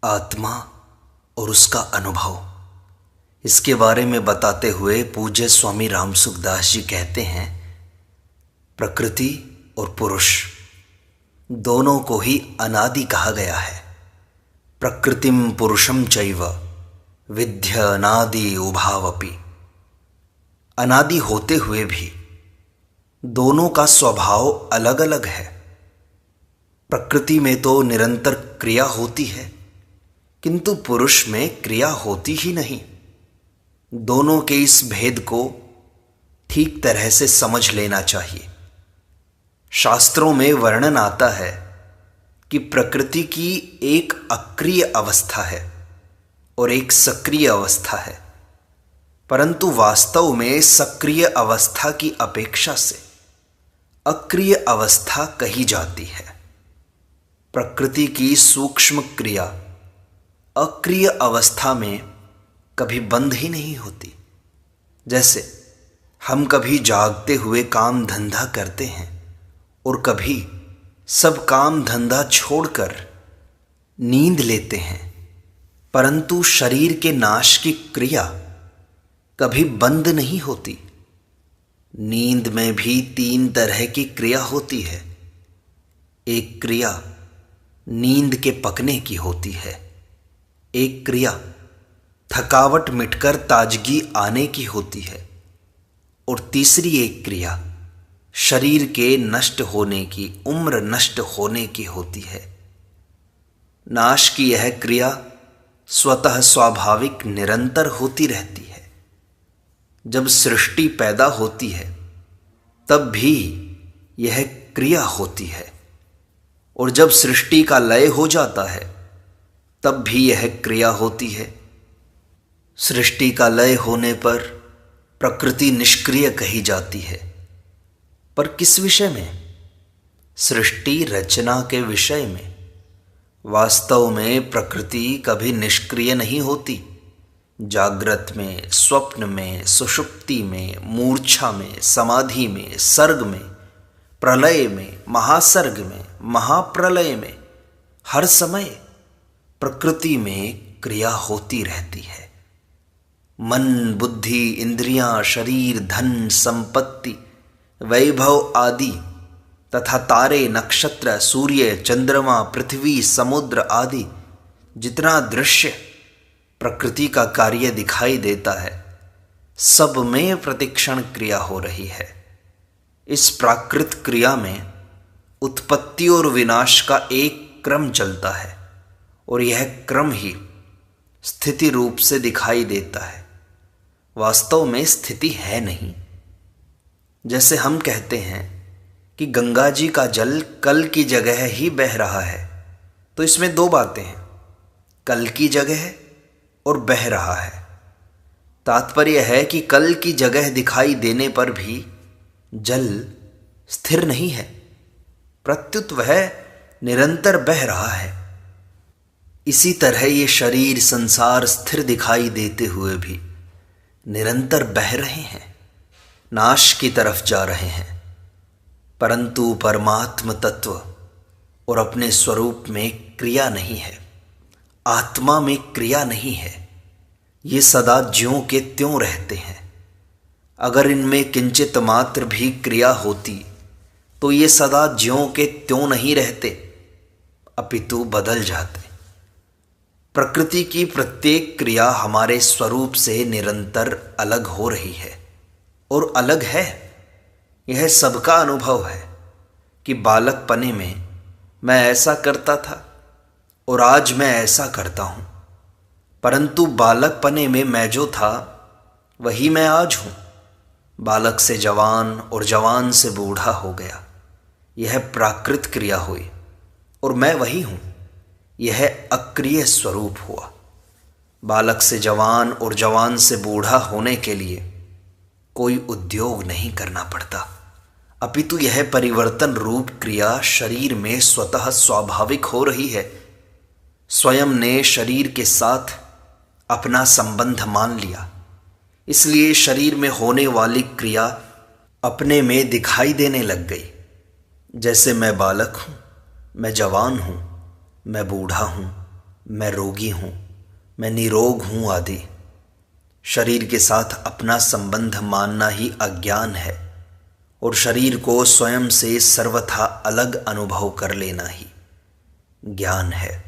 आत्मा और उसका अनुभव, इसके बारे में बताते हुए पूज्य स्वामी रामसुखदास जी कहते हैं, प्रकृति और पुरुष दोनों को ही अनादि कहा गया है। प्रकृतिम पुरुषम चैव विद्य अनादि उभावपि। अनादि होते हुए भी दोनों का स्वभाव अलग अलग है। प्रकृति में तो निरंतर क्रिया होती है, किंतु पुरुष में क्रिया होती ही नहीं। दोनों के इस भेद को ठीक तरह से समझ लेना चाहिए। शास्त्रों में वर्णन आता है कि प्रकृति की एक अक्रिय अवस्था है और एक सक्रिय अवस्था है, परंतु वास्तव में सक्रिय अवस्था की अपेक्षा से अक्रिय अवस्था कही जाती है। प्रकृति की सूक्ष्म क्रिया अक्रिय अवस्था में कभी बंद ही नहीं होती। जैसे हम कभी जागते हुए काम धंधा करते हैं और कभी सब काम धंधा छोड़कर नींद लेते हैं, परंतु शरीर के नाश की क्रिया कभी बंद नहीं होती। नींद में भी 3 तरह की क्रिया होती है। एक क्रिया नींद के पकने की होती है, एक क्रिया थकावट मिटकर ताजगी आने की होती है, और तीसरी एक क्रिया शरीर के नष्ट होने की, उम्र नष्ट होने की होती है। नाश की यह क्रिया स्वतः स्वाभाविक निरंतर होती रहती है। जब सृष्टि पैदा होती है तब भी यह क्रिया होती है, और जब सृष्टि का लय हो जाता है तब भी यह क्रिया होती है। सृष्टि का लय होने पर प्रकृति निष्क्रिय कही जाती है, पर किस विषय में? सृष्टि रचना के विषय में। वास्तव में प्रकृति कभी निष्क्रिय नहीं होती। जागृत में, स्वप्न में, सुषुप्ति में, मूर्छा में, समाधि में, सर्ग में, प्रलय में, महासर्ग में, महाप्रलय में, हर समय प्रकृति में क्रिया होती रहती है। मन, बुद्धि, इंद्रियां, शरीर, धन, संपत्ति, वैभव आदि तथा तारे, नक्षत्र, सूर्य, चंद्रमा, पृथ्वी, समुद्र आदि जितना दृश्य प्रकृति का कार्य दिखाई देता है, सब में प्रतिक्षण क्रिया हो रही है। इस प्राकृत क्रिया में उत्पत्ति और विनाश का एक क्रम चलता है, और यह क्रम ही स्थिति रूप से दिखाई देता है। वास्तव में स्थिति है नहीं। जैसे हम कहते हैं कि गंगा जी का जल कल की जगह ही बह रहा है, तो इसमें 2 बातें हैं, कल की जगह और बह रहा है। तात्पर्य है कि कल की जगह दिखाई देने पर भी जल स्थिर नहीं है, प्रत्युत वह निरंतर बह रहा है। इसी तरह ये शरीर, संसार स्थिर दिखाई देते हुए भी निरंतर बह रहे हैं, नाश की तरफ जा रहे हैं, परंतु परमात्म तत्व और अपने स्वरूप में क्रिया नहीं है, आत्मा में क्रिया नहीं है। ये सदा ज्यों के त्यों रहते हैं। अगर इनमें किंचित मात्र भी क्रिया होती तो ये सदा ज्यों के त्यों नहीं रहते, अपितु बदल जाते। प्रकृति की प्रत्येक क्रिया हमारे स्वरूप से निरंतर अलग हो रही है, और अलग है। यह सबका अनुभव है कि बालकपने में मैं ऐसा करता था और आज मैं ऐसा करता हूँ, परंतु बालकपने में मैं जो था वही मैं आज हूँ। बालक से जवान और जवान से बूढ़ा हो गया, यह प्राकृत क्रिया हुई, और मैं वही हूँ, यह अक्रिय स्वरूप हुआ। बालक से जवान और जवान से बूढ़ा होने के लिए कोई उद्योग नहीं करना पड़ता, अपितु यह परिवर्तन रूप क्रिया शरीर में स्वतः स्वाभाविक हो रही है। स्वयं ने शरीर के साथ अपना संबंध मान लिया, इसलिए शरीर में होने वाली क्रिया अपने में दिखाई देने लग गई। जैसे मैं बालक हूँ, मैं जवान हूँ, मैं बूढ़ा हूँ, मैं रोगी हूँ, मैं निरोग हूँ आदि। शरीर के साथ अपना संबंध मानना ही अज्ञान है और शरीर को स्वयं से सर्वथा अलग अनुभव कर लेना ही ज्ञान है।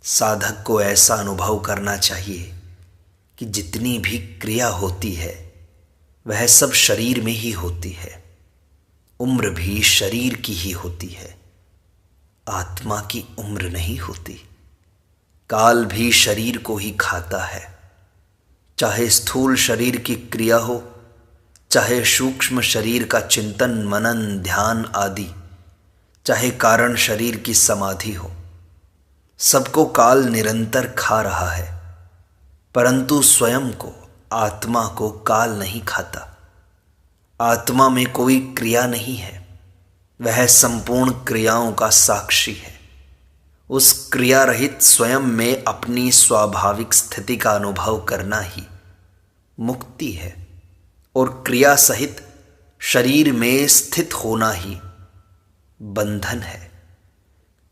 साधक को ऐसा अनुभव करना चाहिए कि जितनी भी क्रिया होती है वह सब शरीर में ही होती है। उम्र भी शरीर की ही होती है, आत्मा की उम्र नहीं होती। काल भी शरीर को ही खाता है, चाहे स्थूल शरीर की क्रिया हो, चाहे सूक्ष्म शरीर का चिंतन मनन ध्यान आदि, चाहे कारण शरीर की समाधि हो, सबको काल निरंतर खा रहा है। परंतु स्वयं को, आत्मा को काल नहीं खाता। आत्मा में कोई क्रिया नहीं है, वह संपूर्ण क्रियाओं का साक्षी है। उस क्रिया रहित स्वयं में अपनी स्वाभाविक स्थिति का अनुभव करना ही मुक्ति है और क्रिया सहित शरीर में स्थित होना ही बंधन है।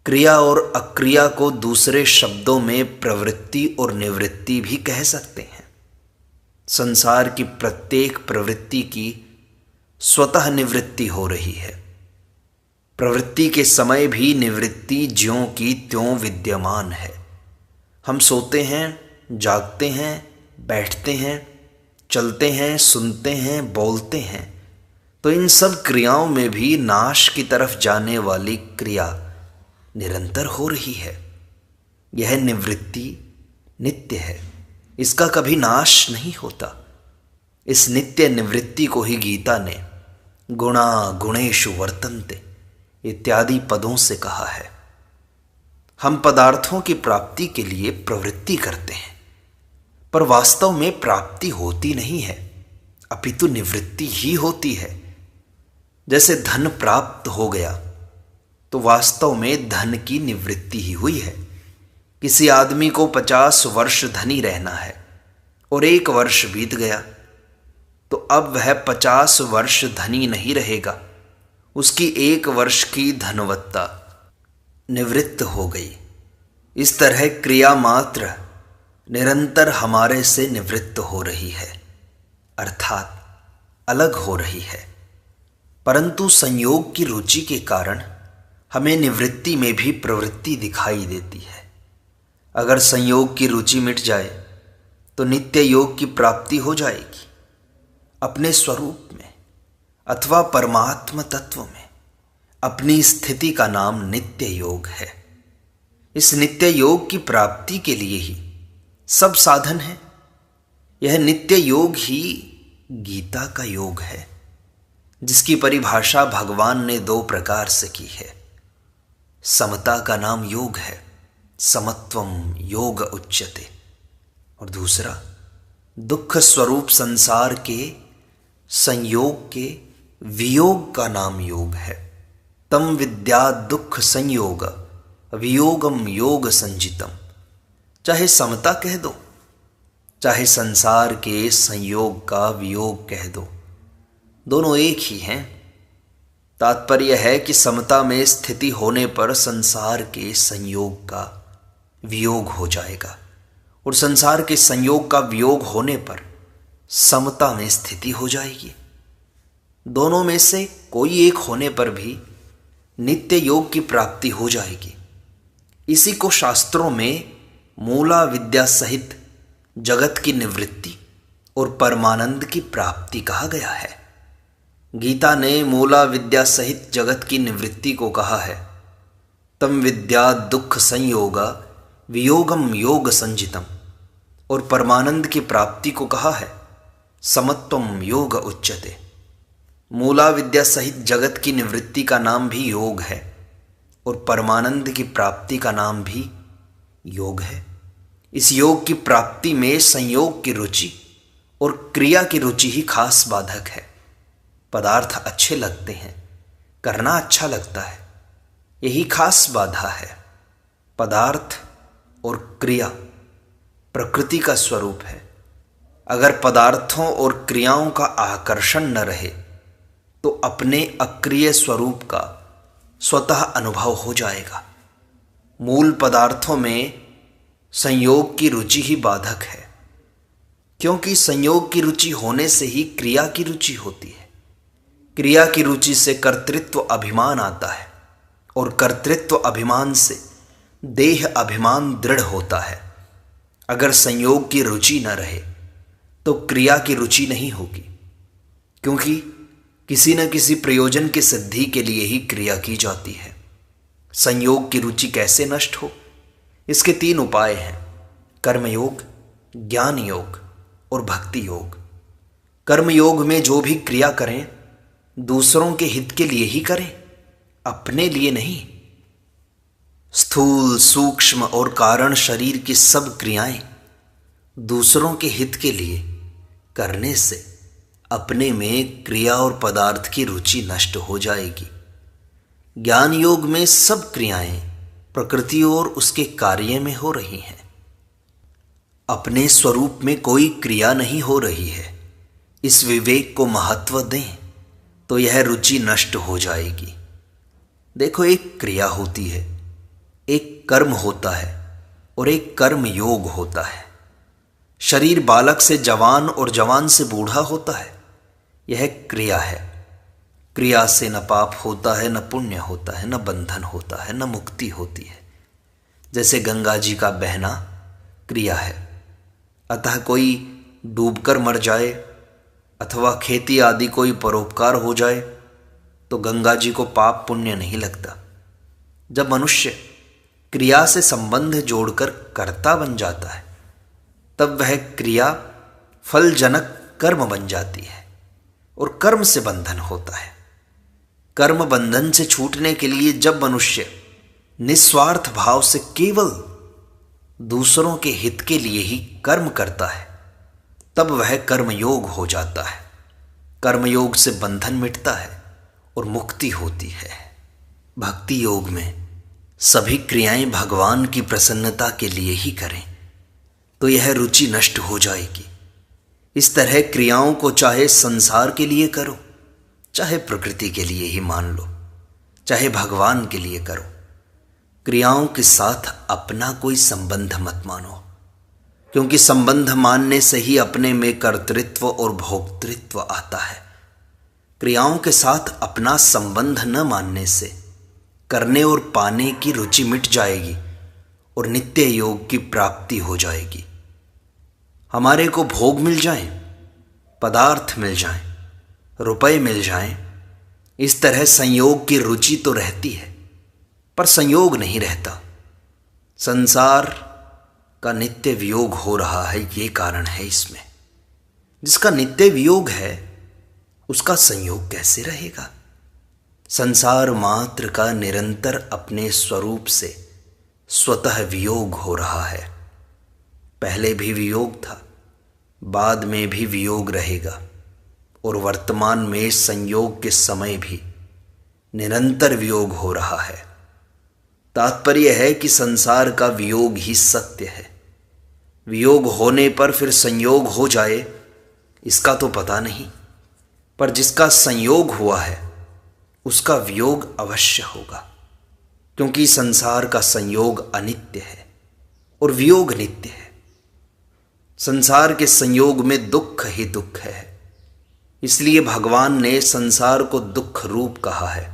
क्रिया और अक्रिया को दूसरे शब्दों में प्रवृत्ति और निवृत्ति भी कह सकते हैं। संसार की प्रत्येक प्रवृत्ति की स्वतः निवृत्ति हो रही है। प्रवृत्ति के समय भी निवृत्ति ज्यों की त्यों विद्यमान है। हम सोते हैं, जागते हैं, बैठते हैं, चलते हैं, सुनते हैं, बोलते हैं, तो इन सब क्रियाओं में भी नाश की तरफ जाने वाली क्रिया निरंतर हो रही है। यह निवृत्ति नित्य है, इसका कभी नाश नहीं होता। इस नित्य निवृत्ति को ही गीता ने गुणा गुणेषु वर्तन्ते इत्यादि पदों से कहा है। हम पदार्थों की प्राप्ति के लिए प्रवृत्ति करते हैं, पर वास्तव में प्राप्ति होती नहीं है, अपितु निवृत्ति ही होती है। जैसे धन प्राप्त हो गया तो वास्तव में धन की निवृत्ति ही हुई है। किसी आदमी को 50 वर्ष धनी रहना है और 1 वर्ष बीत गया तो अब वह 50 वर्ष धनी नहीं रहेगा, उसकी 1 वर्ष की धनवत्ता निवृत्त हो गई। इस तरह क्रिया मात्र निरंतर हमारे से निवृत्त हो रही है, अर्थात अलग हो रही है। परंतु संयोग की रुचि के कारण हमें निवृत्ति में भी प्रवृत्ति दिखाई देती है। अगर संयोग की रुचि मिट जाए तो नित्य योग की प्राप्ति हो जाएगी। अपने स्वरूप में अथवा परमात्म तत्व में अपनी स्थिति का नाम नित्य योग है। इस नित्य योग की प्राप्ति के लिए ही सब साधन है। यह नित्य योग ही गीता का योग है, जिसकी परिभाषा भगवान ने 2 प्रकार से की है। समता का नाम योग है, समत्वम योग उच्यते, और दूसरा दुख स्वरूप संसार के संयोग के वियोग का नाम योग है। तम विद्या दुख संयोग वियोगम योग संजितम। चाहे समता कह दो, चाहे संसार के संयोग का वियोग कह दो, दोनों एक ही हैं। तात्पर्य है कि समता में स्थिति होने पर संसार के संयोग का वियोग हो जाएगा और संसार के संयोग का वियोग होने पर समता में स्थिति हो जाएगी। दोनों में से कोई एक होने पर भी नित्य योग की प्राप्ति हो जाएगी। इसी को शास्त्रों में मूला विद्या सहित जगत की निवृत्ति और परमानंद की प्राप्ति कहा गया है। गीता ने मूला विद्या सहित जगत की निवृत्ति को कहा है तम विद्या दुख संयोग वियोगम योग संजितम, और परमानंद की प्राप्ति को कहा है समत्वम योग उच्यते। मूला विद्या सहित जगत की निवृत्ति का नाम भी योग है और परमानंद की प्राप्ति का नाम भी योग है। इस योग की प्राप्ति में संयोग की रुचि और क्रिया की रुचि ही खास बाधक है। पदार्थ अच्छे लगते हैं, करना अच्छा लगता है, यही खास बाधा है। पदार्थ और क्रिया प्रकृति का स्वरूप है। अगर पदार्थों और क्रियाओं का आकर्षण न रहे तो अपने अक्रिय स्वरूप का स्वतः अनुभव हो जाएगा। मूल पदार्थों में संयोग की रुचि ही बाधक है, क्योंकि संयोग की रुचि होने से ही क्रिया की रुचि होती है। क्रिया की रुचि से कर्तृत्व अभिमान आता है और कर्तृत्व अभिमान से देह अभिमान दृढ़ होता है। अगर संयोग की रुचि न रहे तो क्रिया की रुचि नहीं होगी, क्योंकि किसी न किसी प्रयोजन की सिद्धि के लिए ही क्रिया की जाती है। संयोग की रुचि कैसे नष्ट हो, इसके 3 उपाय हैं: कर्मयोग, ज्ञान योग और भक्ति योग। कर्मयोग में जो भी क्रिया करें दूसरों के हित के लिए ही करें, अपने लिए नहीं। स्थूल, सूक्ष्म और कारण शरीर की सब क्रियाएं दूसरों के हित के लिए करने से अपने में क्रिया और पदार्थ की रुचि नष्ट हो जाएगी। ज्ञान योग में सब क्रियाएं प्रकृति और उसके कार्य में हो रही हैं, अपने स्वरूप में कोई क्रिया नहीं हो रही है। इस विवेक को महत्व दें तो यह रुचि नष्ट हो जाएगी। देखो, एक क्रिया होती है, एक कर्म होता है और एक कर्म योग होता है। शरीर बालक से जवान और जवान से बूढ़ा होता है, यह क्रिया है। क्रिया से न पाप होता है, न पुण्य होता है, न बंधन होता है, न मुक्ति होती है। जैसे गंगा जी का बहना क्रिया है, अतः कोई डूबकर मर जाए अथवा खेती आदि कोई परोपकार हो जाए तो गंगा जी को पाप पुण्य नहीं लगता। जब मनुष्य क्रिया से संबंध जोड़कर कर्ता बन जाता है तब वह क्रिया फलजनक कर्म बन जाती है और कर्म से बंधन होता है। कर्म बंधन से छूटने के लिए जब मनुष्य निस्वार्थ भाव से केवल दूसरों के हित के लिए ही कर्म करता है तब वह कर्मयोग हो जाता है। कर्मयोग से बंधन मिटता है और मुक्ति होती है। भक्ति योग में सभी क्रियाएं भगवान की प्रसन्नता के लिए ही करें तो यह रुचि नष्ट हो जाएगी। इस तरह क्रियाओं को चाहे संसार के लिए करो, चाहे प्रकृति के लिए ही मान लो, चाहे भगवान के लिए करो, क्रियाओं के साथ अपना कोई संबंध मत मानो, क्योंकि संबंध मानने से ही अपने में कर्तृत्व और भोक्तृत्व आता है। क्रियाओं के साथ अपना संबंध न मानने से करने और पाने की रुचि मिट जाएगी और नित्य योग की प्राप्ति हो जाएगी। हमारे को भोग मिल जाएं, पदार्थ मिल जाएं, रुपए मिल जाएं, इस तरह संयोग की रुचि तो रहती है पर संयोग नहीं रहता। संसार का नित्य वियोग हो रहा है, ये कारण है इसमें। जिसका नित्य वियोग है उसका संयोग कैसे रहेगा? संसार मात्र का निरंतर अपने स्वरूप से स्वतः वियोग हो रहा है। पहले भी वियोग था, बाद में भी वियोग रहेगा और वर्तमान में संयोग के समय भी निरंतर वियोग हो रहा है। तात्पर्य है कि संसार का वियोग ही सत्य है। वियोग होने पर फिर संयोग हो जाए इसका तो पता नहीं, पर जिसका संयोग हुआ है उसका वियोग अवश्य होगा, क्योंकि संसार का संयोग अनित्य है और वियोग नित्य है। संसार के संयोग में दुख ही दुख है, इसलिए भगवान ने संसार को दुख रूप कहा है।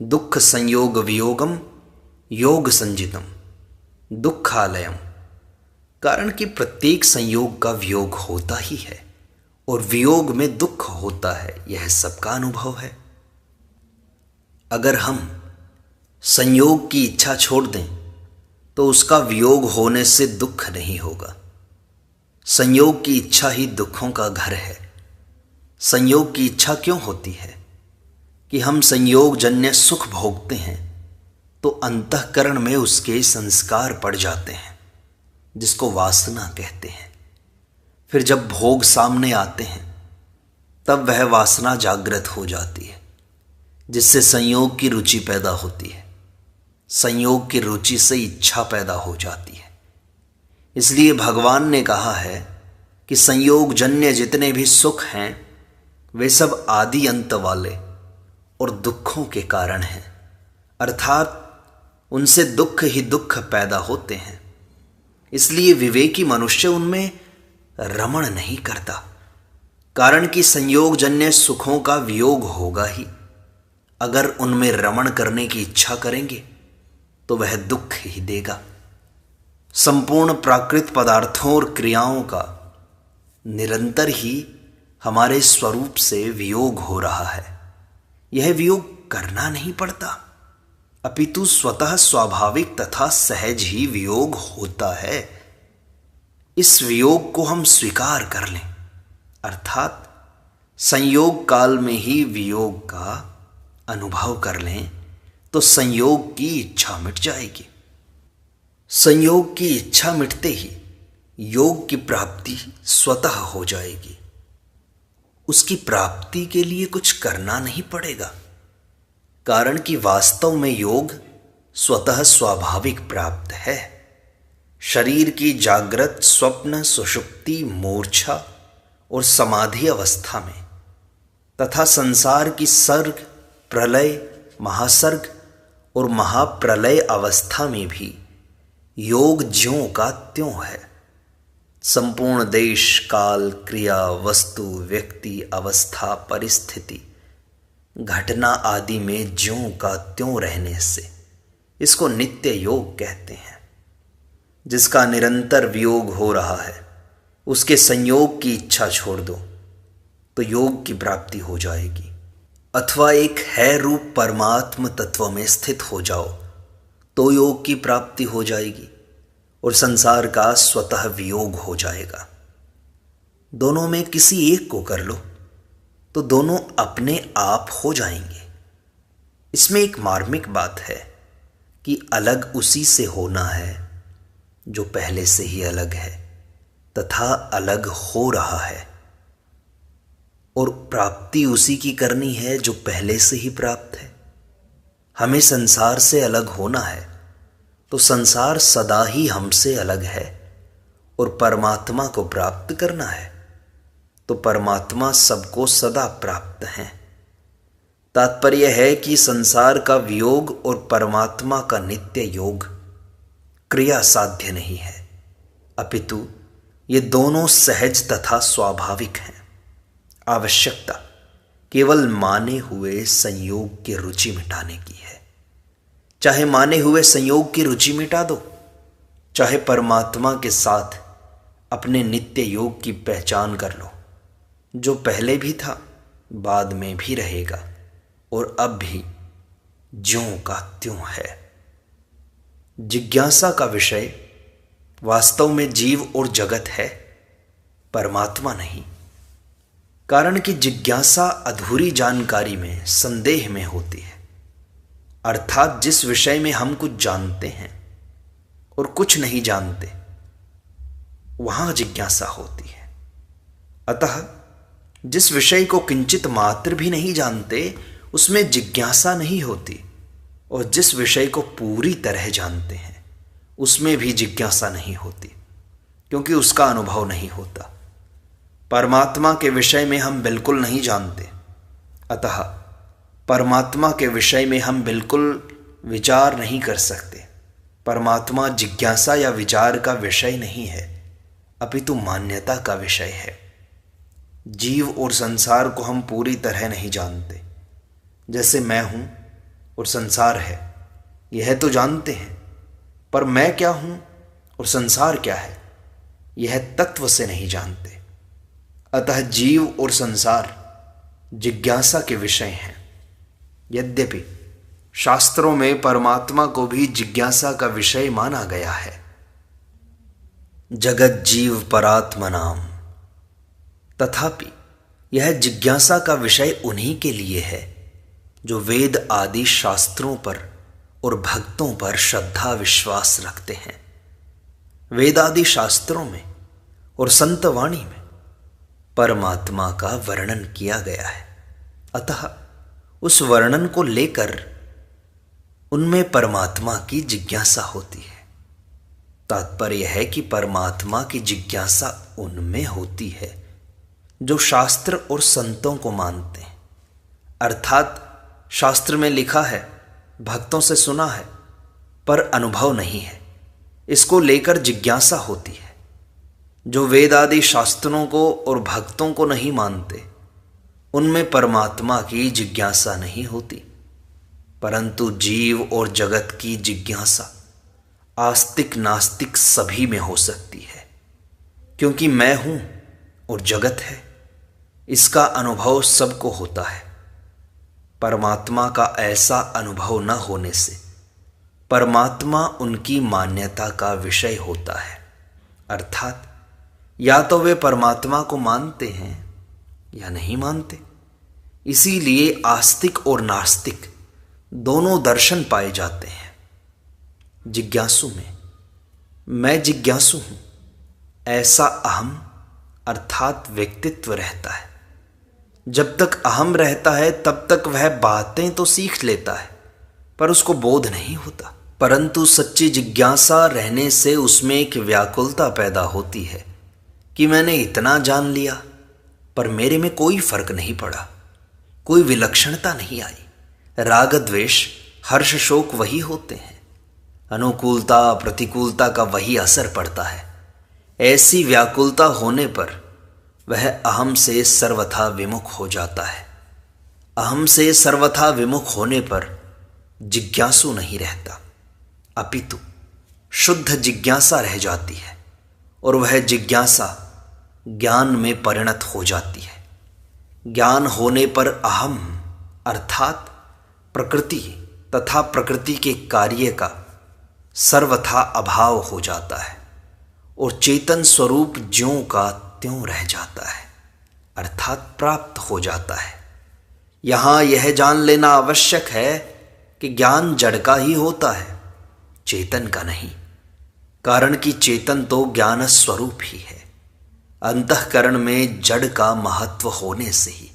दुख संयोग वियोगम योग संजितम दुखालयम, कारण कि प्रत्येक संयोग का वियोग होता ही है और वियोग में दुख होता है, यह सबका अनुभव है। अगर हम संयोग की इच्छा छोड़ दें तो उसका वियोग होने से दुख नहीं होगा। संयोग की इच्छा ही दुखों का घर है। संयोग की इच्छा क्यों होती है कि हम संयोग जन्य सुख भोगते हैं तो अंतःकरण में उसके संस्कार पड़ जाते हैं, जिसको वासना कहते हैं। फिर जब भोग सामने आते हैं तब वह वासना जागृत हो जाती है, जिससे संयोग की रुचि पैदा होती है। संयोग की रुचि से इच्छा पैदा हो जाती है। इसलिए भगवान ने कहा है कि संयोग जन्य जितने भी सुख हैं वे सब आदि अंत वाले और दुखों के कारण हैं, अर्थात उनसे दुख ही दुख पैदा होते हैं। इसलिए विवेकी मनुष्य उनमें रमण नहीं करता, कारण कि संयोगजन्य सुखों का वियोग होगा ही। अगर उनमें रमण करने की इच्छा करेंगे तो वह दुख ही देगा। संपूर्ण प्राकृत पदार्थों और क्रियाओं का निरंतर ही हमारे स्वरूप से वियोग हो रहा है। यह वियोग करना नहीं पड़ता, अपितु स्वतः स्वाभाविक तथा सहज ही वियोग होता है। इस वियोग को हम स्वीकार कर लें, अर्थात संयोग काल में ही वियोग का अनुभव कर लें, तो संयोग की इच्छा मिट जाएगी। संयोग की इच्छा मिटते ही योग की प्राप्ति स्वतः हो जाएगी। उसकी प्राप्ति के लिए कुछ करना नहीं पड़ेगा, कारण कि वास्तव में योग स्वतः स्वाभाविक प्राप्त है। शरीर की जागृत, स्वप्न, सुषुप्ति, मूर्छा और समाधि अवस्था में तथा संसार की सर्ग, प्रलय, महासर्ग और महाप्रलय अवस्था में भी योग ज्यों का त्यों है। संपूर्ण देश, काल, क्रिया, वस्तु, व्यक्ति, अवस्था, परिस्थिति, घटना आदि में ज्यों का त्यों रहने से इसको नित्य योग कहते हैं। जिसका निरंतर वियोग हो रहा है उसके संयोग की इच्छा छोड़ दो तो योग की प्राप्ति हो जाएगी, अथवा एक है रूप परमात्म तत्व में स्थित हो जाओ तो योग की प्राप्ति हो जाएगी और संसार का स्वतः वियोग हो जाएगा। दोनों में किसी एक को कर लो तो दोनों अपने आप हो जाएंगे। इसमें एक मार्मिक बात है कि अलग उसी से होना है जो पहले से ही अलग है तथा अलग हो रहा है, और प्राप्ति उसी की करनी है जो पहले से ही प्राप्त है। हमें संसार से अलग होना है तो संसार सदा ही हमसे अलग है, और परमात्मा को प्राप्त करना है तो परमात्मा सबको सदा प्राप्त है। तात्पर्य है कि संसार का वियोग और परमात्मा का नित्य योग क्रिया साध्य नहीं है, अपितु ये दोनों सहज तथा स्वाभाविक हैं। आवश्यकता केवल माने हुए संयोग की रुचि मिटाने की है। चाहे माने हुए संयोग की रुचि मिटा दो, चाहे परमात्मा के साथ अपने नित्य योग की पहचान कर लो, जो पहले भी था, बाद में भी रहेगा और अब भी ज्यों का त्यों है। जिज्ञासा का विषय वास्तव में जीव और जगत है, परमात्मा नहीं। कारण कि जिज्ञासा अधूरी जानकारी में, संदेह में होती है, अर्थात जिस विषय में हम कुछ जानते हैं और कुछ नहीं जानते, वहां जिज्ञासा होती है। अतः जिस विषय को किंचित मात्र भी नहीं जानते उसमें जिज्ञासा नहीं होती, और जिस विषय को पूरी तरह जानते हैं उसमें भी जिज्ञासा नहीं होती, क्योंकि उसका अनुभव नहीं होता। परमात्मा के विषय में हम बिल्कुल नहीं जानते, अतः परमात्मा के विषय में हम बिल्कुल विचार नहीं कर सकते। परमात्मा जिज्ञासा या विचार का विषय नहीं है, अपितु मान्यता का विषय है। जीव और संसार को हम पूरी तरह नहीं जानते। जैसे मैं हूं और संसार है, यह तो जानते हैं, पर मैं क्या हूं और संसार क्या है, यह तत्व से नहीं जानते। अतः जीव और संसार जिज्ञासा के विषय हैं। यद्यपि शास्त्रों में परमात्मा को भी जिज्ञासा का विषय माना गया है। जगत जीव परात्मनाम, तथापि यह जिज्ञासा का उन्हीं उन्हीं के लिए है जो वेद आदि शास्त्रों पर और भक्तों पर श्रद्धा विश्वास रखते हैं। वेद आदि शास्त्रों में और संतवाणी में परमात्मा का वर्णन किया गया है, अतः उस वर्णन को लेकर उनमें परमात्मा की जिज्ञासा होती है। तात्पर्य है कि परमात्मा की जिज्ञासा उनमें होती है जो शास्त्र और संतों को मानते हैं। अर्थात शास्त्र में लिखा है, भक्तों से सुना है, पर अनुभव नहीं है, इसको लेकर जिज्ञासा होती है। जो वेद आदि शास्त्रों को और भक्तों को नहीं मानते, उनमें परमात्मा की जिज्ञासा नहीं होती, परंतु जीव और जगत की जिज्ञासा आस्तिक नास्तिक सभी में हो सकती है। क्योंकि मैं हूं और जगत है, इसका अनुभव सबको होता है। परमात्मा का ऐसा अनुभव न होने से परमात्मा उनकी मान्यता का विषय होता है। अर्थात या तो वे परमात्मा को मानते हैं या नहीं मानते। इसीलिए आस्तिक और नास्तिक दोनों दर्शन पाए जाते हैं। जिज्ञासु में मैं जिज्ञासु हूं ऐसा अहम अर्थात व्यक्तित्व रहता है। जब तक अहम रहता है तब तक वह बातें तो सीख लेता है, पर उसको बोध नहीं होता। परंतु सच्ची जिज्ञासा रहने से उसमें एक व्याकुलता पैदा होती है कि मैंने इतना जान लिया, पर मेरे में कोई फर्क नहीं पड़ा, कोई विलक्षणता नहीं आई। राग द्वेष हर्ष शोक वही होते हैं, अनुकूलता प्रतिकूलता का वही असर पड़ता है। ऐसी व्याकुलता होने पर वह अहम से सर्वथा विमुख हो जाता है। अहम से सर्वथा विमुख होने पर जिज्ञासु नहीं रहता, अपितु शुद्ध जिज्ञासा रह जाती है, और वह जिज्ञासा ज्ञान में परिणत हो जाती है। ज्ञान होने पर अहम अर्थात प्रकृति तथा प्रकृति के कार्य का सर्वथा अभाव हो जाता है, और चेतन स्वरूप ज्यों का त्यों रह जाता है, अर्थात प्राप्त हो जाता है। यहां यह जान लेना आवश्यक है कि ज्ञान जड़ का ही होता है, चेतन का नहीं। कारण कि चेतन तो ज्ञान स्वरूप ही है। अंतःकरण में जड़ का महत्व होने से ही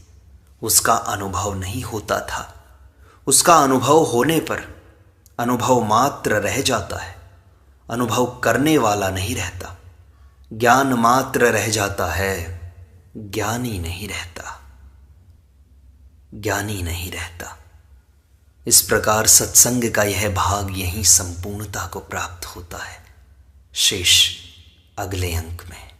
उसका अनुभव नहीं होता था। उसका अनुभव होने पर अनुभव मात्र रह जाता है, अनुभव करने वाला नहीं रहता। ज्ञान मात्र रह जाता है, ज्ञानी नहीं रहता, ज्ञानी नहीं रहता। इस प्रकार सत्संग का यह भाग यहीं संपूर्णता को प्राप्त होता है। शेष अगले अंक में।